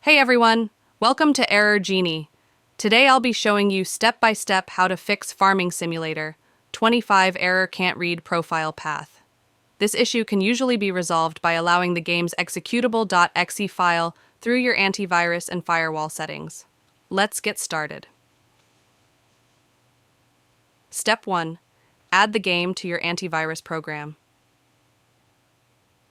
Hey everyone, welcome to Error Genie. Today I'll be showing you step-by-step how to fix Farming Simulator 25 error can't read profile path. This issue can usually be resolved by allowing the game's executable.exe file through your antivirus and firewall settings. Let's get started. Step 1. Add the game to your antivirus program.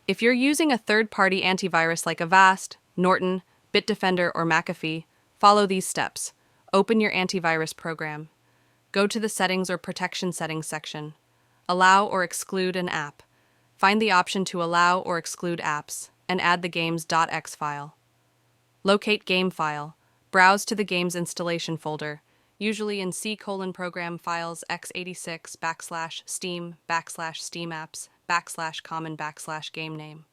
If you're using a third-party antivirus like Avast, Norton, Bitdefender, or McAfee, follow these steps. Open your antivirus program. Go to the Settings or Protection Settings section. Allow or exclude an app. Find the option to allow or exclude apps, and add the game's .exe file. Locate game file. Browse to the game's installation folder, usually in C:\program files x86 /steam /steamapps /common /GameName.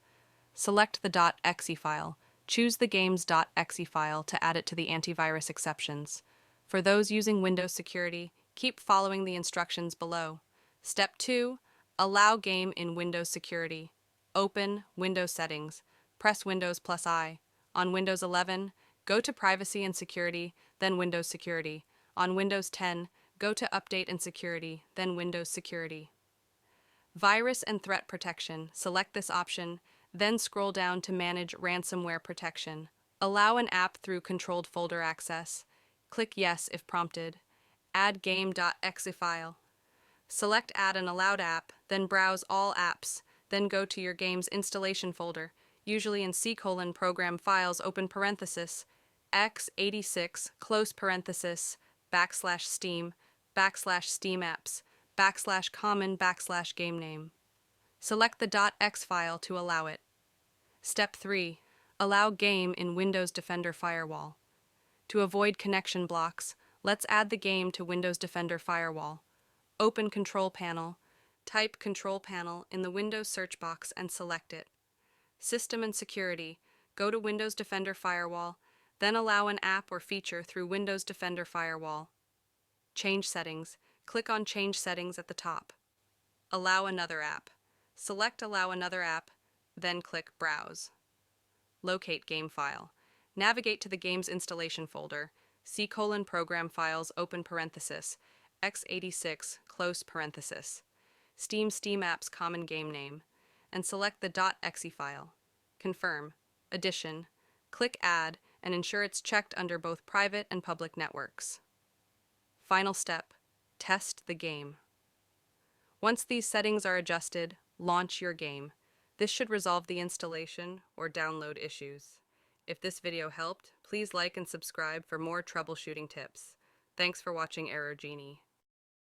Select the .exe file. Choose the game's .exe file to add it to the antivirus exceptions. For those using Windows Security, keep following the instructions below. Step 2. Allow game in Windows Security. Open Windows Settings. Press Windows+I. On Windows 11, go to Privacy and Security, then Windows Security. On Windows 10, go to Update and Security, then Windows Security. Virus and Threat Protection. Select this option, then scroll down to Manage Ransomware Protection. Allow an app through controlled folder access. Click Yes if prompted. Add game.exe file. Select Add an allowed app, then browse all apps, then go to your game's installation folder, usually in C:\program files open parenthesis, x86 close parenthesis, /steam /steamapps /common /GameName. Select the .exe file to allow it. Step 3. Allow game in Windows Defender Firewall. To avoid connection blocks, let's add the game to Windows Defender Firewall. Open Control Panel. Type Control Panel in the Windows search box and select it. System and Security. Go to Windows Defender Firewall, then allow an app or feature through Windows Defender Firewall. Change Settings. Click on Change Settings at the top. Allow another app. Select Allow another app, then click Browse. Locate game file. Navigate to the game's installation folder, C:\program files open parenthesis, x86 close parenthesis, steamapps common GameName, and select the .exe file. Confirm. Addition. Click Add and ensure it's checked under both private and public networks. Final step. Test the game. Once these settings are adjusted, launch your game. This should resolve the installation or download issues. If this video helped, please like and subscribe for more troubleshooting tips. Thanks for watching Error Genie.